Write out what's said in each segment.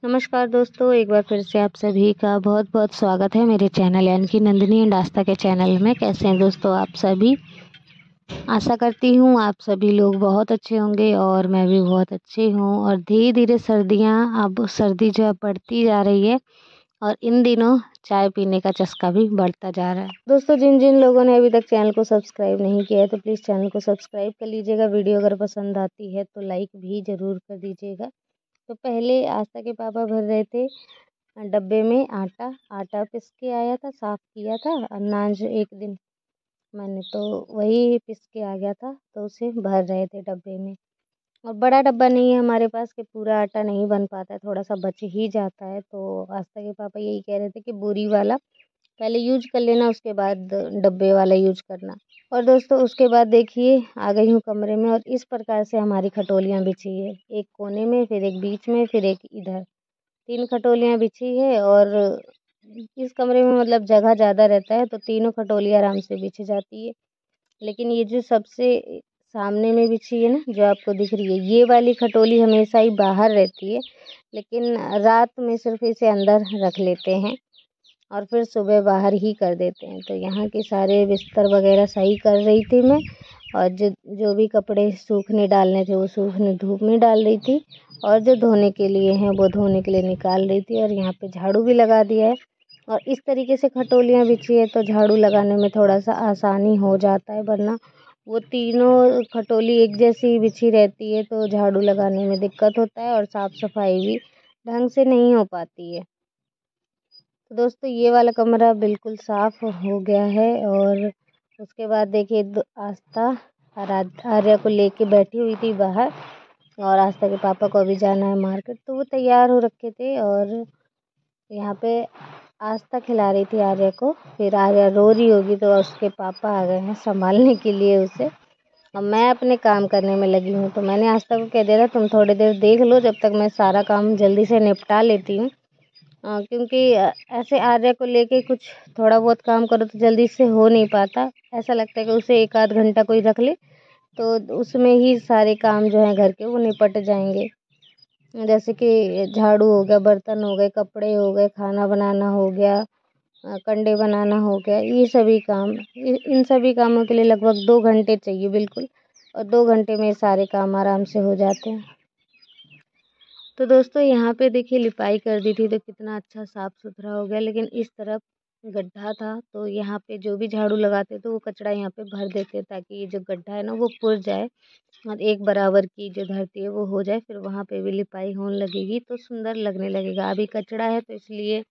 नमस्कार दोस्तों, एक बार फिर से आप सभी का बहुत बहुत स्वागत है मेरे चैनल यानी कि नंदिनी एंड आस्था के चैनल में। कैसे हैं दोस्तों आप सभी? आशा करती हूँ आप सभी लोग बहुत अच्छे होंगे और मैं भी बहुत अच्छी हूँ। और धीरे धीरे अब सर्दी जो है बढ़ती जा रही है और इन दिनों चाय पीने का चस्का भी बढ़ता जा रहा है। दोस्तों, जिन जिन लोगों ने अभी तक चैनल को सब्सक्राइब नहीं किया है तो प्लीज़ चैनल को सब्सक्राइब कर लीजिएगा। वीडियो अगर पसंद आती है तो लाइक भी ज़रूर कर दीजिएगा। तो पहले आस्था के पापा भर रहे थे डब्बे में आटा। आटा पीस के आया था, साफ किया था अनाज एक दिन मैंने, तो वही पीस के आ गया था तो उसे भर रहे थे डब्बे में। और बड़ा डब्बा नहीं है हमारे पास कि पूरा आटा नहीं बन पाता है, थोड़ा सा बच ही जाता है। तो आस्था के पापा यही कह रहे थे कि बोरी वाला पहले यूज कर लेना, उसके बाद डब्बे वाला यूज करना। और दोस्तों उसके बाद देखिए आ गई हूँ कमरे में और इस प्रकार से हमारी खटोलियाँ बिछी है, एक कोने में, फिर एक बीच में, फिर एक इधर। 3 खटोलियाँ बिछी है और इस कमरे में मतलब जगह ज़्यादा रहता है तो तीनों खटोलियाँ आराम से बिछ जाती है। लेकिन ये जो सबसे सामने में बिछी है ना, जो आपको दिख रही है, ये वाली खटोली हमेशा ही बाहर रहती है, लेकिन रात में सिर्फ इसे अंदर रख लेते हैं और फिर सुबह बाहर ही कर देते हैं। तो यहाँ के सारे बिस्तर वगैरह सही कर रही थी मैं, और जो जो भी कपड़े सूखने डालने थे वो सूखने धूप में डाल रही थी, और जो धोने के लिए हैं वो धोने के लिए निकाल रही थी। और यहाँ पे झाड़ू भी लगा दिया है और इस तरीके से खटोलियाँ बिछी है तो झाड़ू लगाने में थोड़ा सा आसानी हो जाता है, वरना वो तीनों खटोली एक जैसी बिछी रहती है तो झाड़ू लगाने में दिक्कत होता है और साफ़ सफाई भी ढंग से नहीं हो पाती है। तो दोस्तों ये वाला कमरा बिल्कुल साफ़ हो गया है। और उसके बाद देखिए आस्था आर्या को लेके बैठी हुई थी बाहर, और आस्था के पापा को अभी जाना है मार्केट तो वो तैयार हो रखे थे। और यहाँ पे आस्था खिला रही थी आर्या को, फिर आर्या रो रही होगी तो उसके पापा आ गए हैं संभालने के लिए उसे। अब मैं अपने काम करने में लगी हूँ तो मैंने आस्था को कह दिया था तुम थोड़ी देर देख लो जब तक मैं सारा काम जल्दी से निपटा लेती हूँ। क्योंकि ऐसे आर्या को लेके कुछ थोड़ा बहुत काम करो तो जल्दी से हो नहीं पाता। ऐसा लगता है कि उसे एक आध घंटा कोई रख ले तो उसमें ही सारे काम जो हैं घर के वो निपट जाएंगे। जैसे कि झाड़ू हो गया, बर्तन हो गए, कपड़े हो गए, खाना बनाना हो गया, कंडे बनाना हो गया, ये सभी काम इन सभी कामों के लिए लगभग 2 घंटे चाहिए बिल्कुल, और 2 घंटे में सारे काम आराम से हो जाते हैं। तो दोस्तों यहाँ पे देखिए लिपाई कर दी थी तो कितना अच्छा साफ सुथरा हो गया, लेकिन इस तरफ गड्ढा था तो यहाँ पे जो भी झाड़ू लगाते तो वो कचरा यहाँ पे भर देते ताकि ये जो गड्ढा है ना वो पुर जाए और एक बराबर की जो धरती है वो हो जाए, फिर वहाँ पे भी लिपाई होने लगेगी तो सुंदर लगने लगेगा। अभी कचरा है तो इसलिए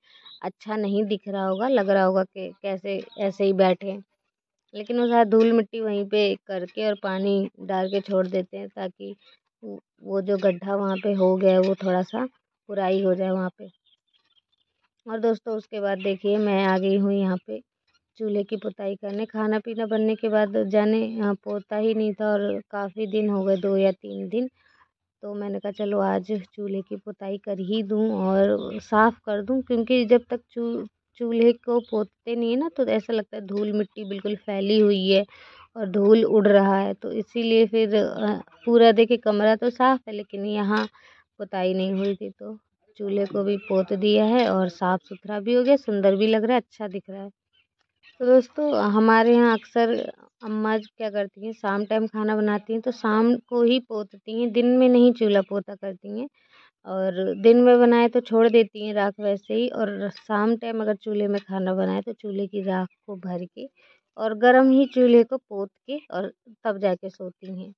अच्छा नहीं दिख रहा होगा, लग रहा होगा कि कैसे ऐसे ही बैठे हैं, लेकिन वो सारा धूल मिट्टी वहीं पे करके और पानी डाल के छोड़ देते हैं ताकि वो जो गड्ढा वहाँ पे हो गया है वो थोड़ा सा पुराई हो जाए वहाँ पे। और दोस्तों उसके बाद देखिए मैं आ गई हूँ यहाँ पे चूल्हे की पुताई करने। खाना पीना बनने के बाद जाने पोता ही नहीं था और काफ़ी दिन हो गए, 2 या 3 दिन। तो मैंने कहा चलो आज चूल्हे की पुताई कर ही दूँ और साफ़ कर दूँ, क्योंकि जब तक चूल्हे को पोतते नहीं है ना तो ऐसा लगता है धूल मिट्टी बिल्कुल फैली हुई है और धूल उड़ रहा है। तो इसीलिए फिर पूरा देखिए कमरा तो साफ़ है लेकिन यहाँ पुताई नहीं हुई थी, तो चूल्हे को भी पोत दिया है और साफ़ सुथरा भी हो गया, सुंदर भी लग रहा है, अच्छा दिख रहा है। तो दोस्तों हमारे यहाँ अक्सर अम्मा क्या करती हैं, शाम टाइम खाना बनाती हैं तो शाम को ही पोतती हैं, दिन में नहीं चूल्हा पोता करती हैं। और दिन में बनाए तो छोड़ देती हैं राख वैसे ही, और शाम टाइम अगर चूल्हे में खाना बनाए तो चूल्हे की राख को भर के और गर्म ही चूल्हे को पोत के और तब जाके सोती हैं।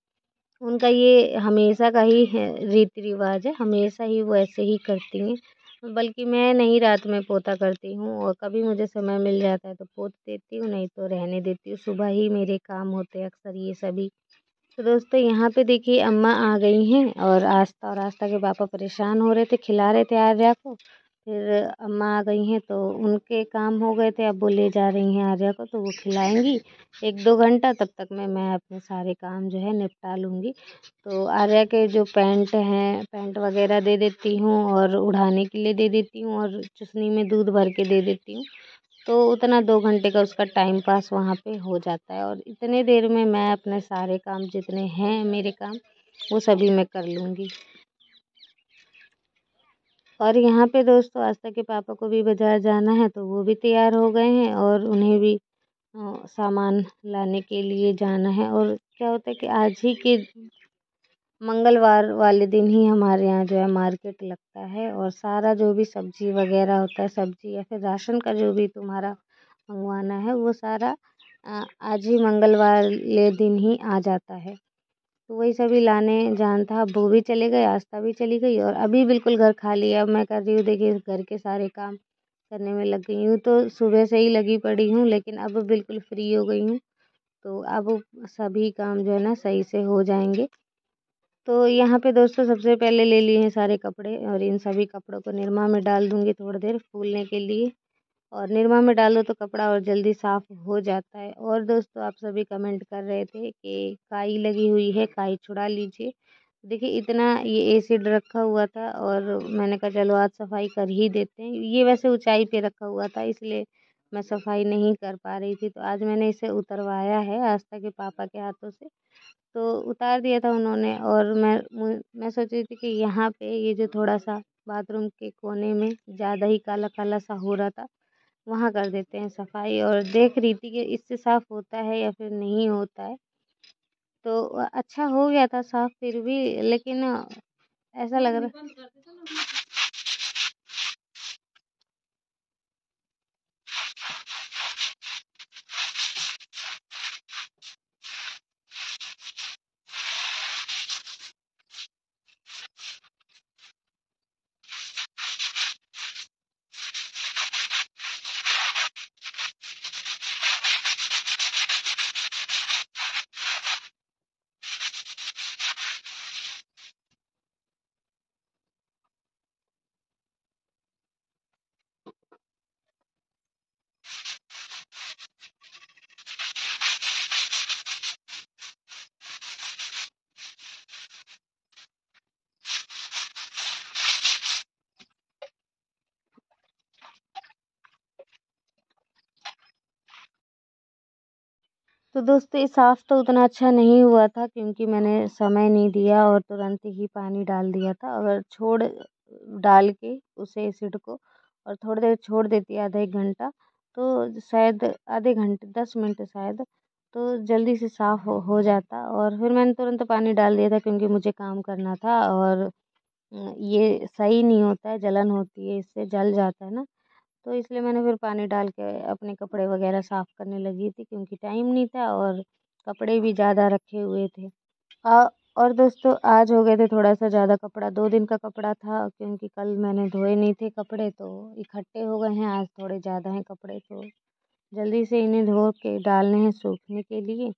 उनका ये हमेशा का ही है, रीति रिवाज है, हमेशा ही वो ऐसे ही करती हैं। बल्कि मैं नहीं रात में पोता करती हूँ, और कभी मुझे समय मिल जाता है तो पोत देती हूँ, नहीं तो रहने देती हूँ। सुबह ही मेरे काम होते हैं अक्सर ये सभी। तो दोस्तों यहाँ पे देखिए अम्मा आ गई हैं और आस्था के पापा परेशान हो रहे थे, खिला रहे थे आर्या को। फिर अम्मा आ गई हैं तो उनके काम हो गए थे, अब वो ले जा रही हैं आर्या को तो वो खिलाएंगी 1-2 घंटा, तब तक मैं अपने सारे काम जो है निपटा लूँगी। तो आर्या के जो पैंट हैं, पैंट वगैरह दे देती हूँ और उड़ाने के लिए दे देती हूँ और चुसनी में दूध भर के दे देती हूँ। तो उतना 2 घंटे का उसका टाइम पास वहाँ पे हो जाता है, और इतने देर में मैं अपने सारे काम जितने हैं मेरे काम वो सभी मैं कर लूँगी। और यहाँ पे दोस्तों आस्था के पापा को भी बाज़ार जाना है, तो वो भी तैयार हो गए हैं और उन्हें भी सामान लाने के लिए जाना है। और क्या होता है कि आज ही के मंगलवार वाले दिन ही हमारे यहाँ जो है मार्केट लगता है, और सारा जो भी सब्जी वगैरह होता है, सब्जी या फिर राशन का जो भी तुम्हारा मंगवाना है, वो सारा आज ही मंगलवार ले दिन ही आ जाता है। तो वही सभी लाने जाना था। अब वो भी चले गए, आस्था भी चली गई, और अभी बिल्कुल घर खाली है। अब मैं कर रही हूँ, देखिए घर के सारे काम करने में लग गई हूँ। तो सुबह से ही लगी पड़ी हूँ, लेकिन अब बिल्कुल फ्री हो गई हूँ। तो अब सभी काम जो है ना सही से हो जाएंगे। तो यहाँ पे दोस्तों सबसे पहले ले लिए हैं सारे कपड़े, और इन सभी कपड़ों को निरमा में डाल दूँगी थोड़ी देर फूलने के लिए। और निरमा में डाल दो तो कपड़ा और जल्दी साफ हो जाता है। और दोस्तों आप सभी कमेंट कर रहे थे कि काई लगी हुई है, काई छुड़ा लीजिए। देखिए इतना ये एसिड रखा हुआ था, और मैंने कहा चलो आज सफाई कर ही देते हैं। ये वैसे ऊंचाई पे रखा हुआ था, इसलिए मैं सफाई नहीं कर पा रही थी। तो आज मैंने इसे उतरवाया है आस्था के पापा के हाथों से। तो उतार दिया था उन्होंने, और मैं सोच रही थी कि यहाँ पे ये जो थोड़ा सा बाथरूम के कोने में ज़्यादा ही काला काला सा हो रहा था, वहाँ कर देते हैं सफाई। और देख रही थी कि इससे साफ होता है या फिर नहीं होता है। तो अच्छा हो गया था साफ फिर भी, लेकिन ऐसा लग रहा। तो दोस्तों ये साफ़ तो उतना अच्छा नहीं हुआ था, क्योंकि मैंने समय नहीं दिया और तुरंत ही पानी डाल दिया था। अगर छोड़ डाल के उसे एसिड को और थोड़ी देर छोड़ देती आधा एक घंटा, तो शायद आधे घंटे 10 मिनट शायद, तो जल्दी से साफ़ हो जाता। और फिर मैंने तुरंत पानी डाल दिया था, क्योंकि मुझे काम करना था। और ये सही नहीं होता है, जलन होती है, इससे जल जाता है ना। तो इसलिए मैंने फिर पानी डाल के अपने कपड़े वगैरह साफ़ करने लगी थी, क्योंकि टाइम नहीं था और कपड़े भी ज़्यादा रखे हुए थे। अ, और दोस्तों आज हो गए थे थोड़ा सा ज़्यादा कपड़ा, 2 दिन का कपड़ा था, क्योंकि कल मैंने धोए नहीं थे कपड़े, तो इकट्ठे हो गए हैं। आज थोड़े ज़्यादा हैं कपड़े, तो जल्दी से इन्हें धो के डालने हैं सूखने के लिए।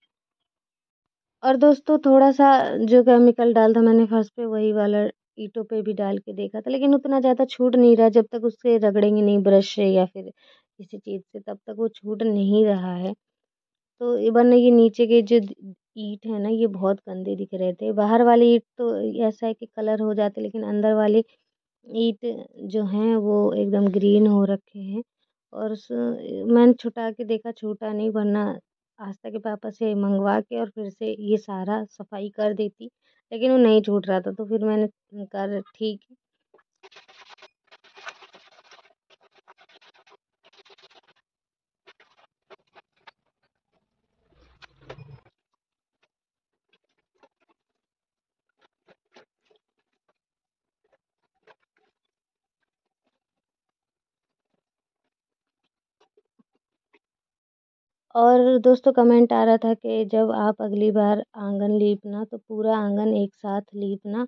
और दोस्तों थोड़ा सा जो केमिकल डाला था मैंने फर्श पे, वही वाला ईंटों पे भी डाल के देखा था, लेकिन उतना ज़्यादा छूट नहीं रहा। जब तक उससे रगड़ेंगे नहीं ब्रश से या फिर किसी चीज़ से, तब तक वो छूट नहीं रहा है। तो ये वरना ये नीचे के जो ईंट है ना, ये बहुत गंदे दिख रहे थे। बाहर वाली ईंट तो ऐसा है कि कलर हो जाते, लेकिन अंदर वाली ईंट जो हैं वो एकदम ग्रीन हो रखे हैं। और मैंने छुटा के देखा, छूटा नहीं, वरना आस्था के पापा से मंगवा के और फिर से ये सारा सफाई कर देती, लेकिन वो नहीं छूट रहा था। तो फिर मैंने कर ठीक है। और दोस्तों कमेंट आ रहा था कि जब आप अगली बार आंगन लीपना, तो पूरा आंगन एक साथ लीपना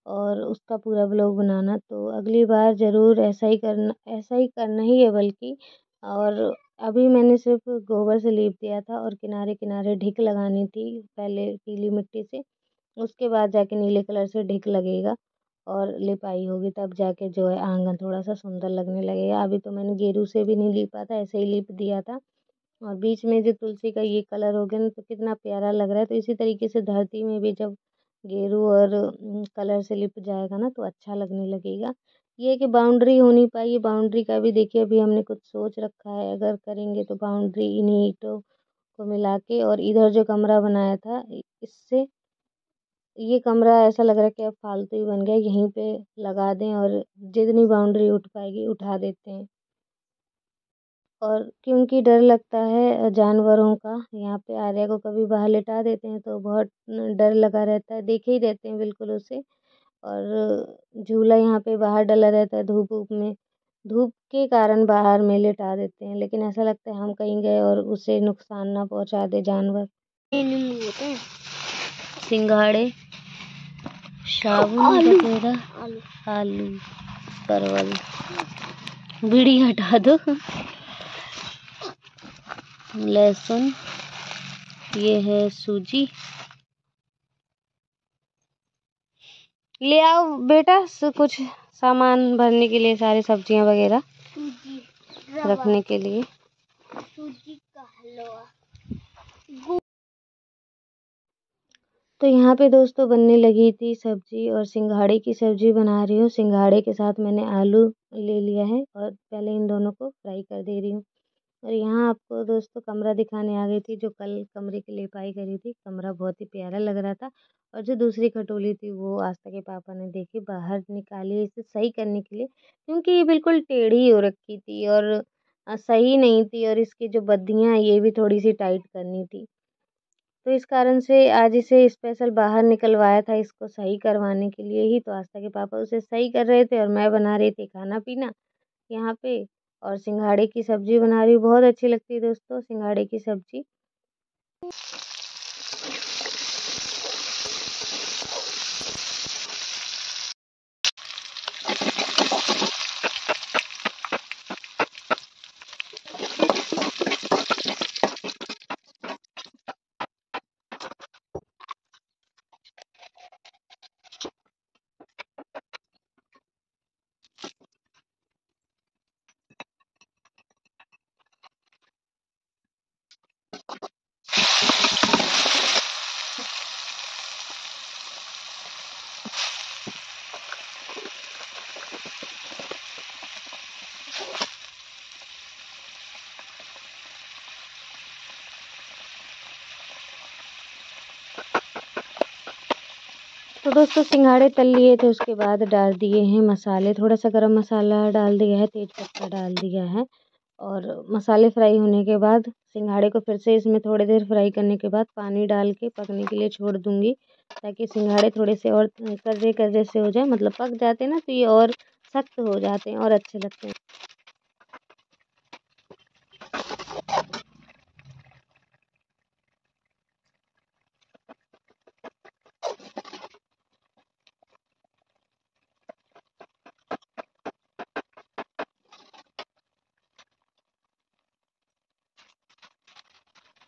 और उसका पूरा व्लॉग बनाना। तो अगली बार ज़रूर ऐसा ही करना ही है बल्कि। और अभी मैंने सिर्फ गोबर से लीप दिया था, और किनारे किनारे ढिक लगानी थी पहले पीली मिट्टी से, उसके बाद जाके नीले कलर से ढिक लगेगा और लिपाई होगी, तब जाके जो है आंगन थोड़ा सा सुंदर लगने लगेगा। अभी तो मैंने गेरू से भी नहीं लीपा था, ऐसे ही लीप दिया था। और बीच में जो तुलसी का ये कलर हो गया ना, तो कितना प्यारा लग रहा है। तो इसी तरीके से धरती में भी जब गेरू और कलर से लिप जाएगा ना, तो अच्छा लगने लगेगा। ये है कि बाउंड्री होनी पाई, बाउंड्री का भी देखिए अभी हमने कुछ सोच रखा है। अगर करेंगे तो बाउंड्री इन्हीं ईंटों को मिला के, और इधर जो कमरा बनाया था इससे ये कमरा ऐसा लग रहा है कि अब फालतू ही बन गया, यहीं पे लगा दें और जितनी बाउंड्री उठ पाएगी उठा देते हैं। और क्योंकि डर लगता है जानवरों का, यहाँ पे आर्या को कभी बाहर लिटा देते हैं तो बहुत डर लगा रहता है, देखे ही रहते हैं बिल्कुल उसे। और झूला यहाँ पे बाहर डला रहता है धूप वूप में, धूप के कारण बाहर में लिटा देते हैं, लेकिन ऐसा लगता है हम कहीं गए और उसे नुकसान ना पहुंचा दे जानवर। नींबू होते हैं, सिंघाड़े, साबुन वगैरह, आलू, परवल, बीड़ी हटा दो, लहसुन, ये है सूजी। ले आओ बेटा कुछ सामान भरने के लिए, सारी सब्जियां वगैरह रखने के लिए। सूजी का हलवा। तो यहाँ पे दोस्तों बनने लगी थी सब्जी, और सिंघाड़े की सब्जी बना रही हूँ। सिंघाड़े के साथ मैंने आलू ले लिया है और पहले इन दोनों को फ्राई कर दे रही हूँ। और यहाँ आपको दोस्तों कमरा दिखाने आ गई थी, जो कल कमरे की लिपाई करी थी। कमरा बहुत ही प्यारा लग रहा था। और जो दूसरी खटोली थी वो आस्था के पापा ने देखी बाहर निकाली इसे सही करने के लिए, क्योंकि ये बिल्कुल टेढ़ी हो रखी थी और सही नहीं थी, और इसकी जो बद्दियाँ ये भी थोड़ी सी टाइट करनी थी। तो इस कारण से आज इसे स्पेशल बाहर निकलवाया था, इसको सही करवाने के लिए ही। तो आस्था के पापा उसे सही कर रहे थे और मैं बना रही थी खाना पीना यहाँ पे। और सिंघाड़े की सब्जी बना रही हूँ, बहुत अच्छी लगती है दोस्तों सिंघाड़े की सब्जी। तो दोस्तों सिंघाड़े तल लिए थे, उसके बाद डाल दिए हैं मसाले, थोड़ा सा गरम मसाला डाल दिया है, तेज पत्ता डाल दिया है। और मसाले फ्राई होने के बाद सिंघाड़े को फिर से इसमें थोड़ी देर फ्राई करने के बाद पानी डाल के पकने के लिए छोड़ दूंगी, ताकि सिंघाड़े थोड़े से और कर्रे कर्रे से हो जाए, मतलब पक जाते हैं ना तो ये और सख्त हो जाते हैं और अच्छे लगते हैं।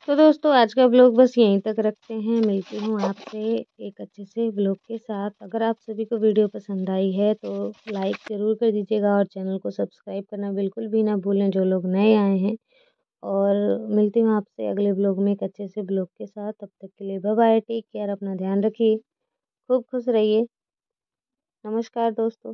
तो दोस्तों आज का ब्लॉग बस यहीं तक रखते हैं, मिलती हूँ आपसे एक अच्छे से ब्लॉग के साथ। अगर आप सभी को वीडियो पसंद आई है तो लाइक ज़रूर कर दीजिएगा और चैनल को सब्सक्राइब करना बिल्कुल भी ना भूलें जो लोग नए आए हैं। और मिलती हूँ आपसे अगले ब्लॉग में एक अच्छे से ब्लॉग के साथ। तब तक के लिए बाय बाय, टेक केयर, अपना ध्यान रखिए, खूब खुश रहिए। नमस्कार दोस्तों।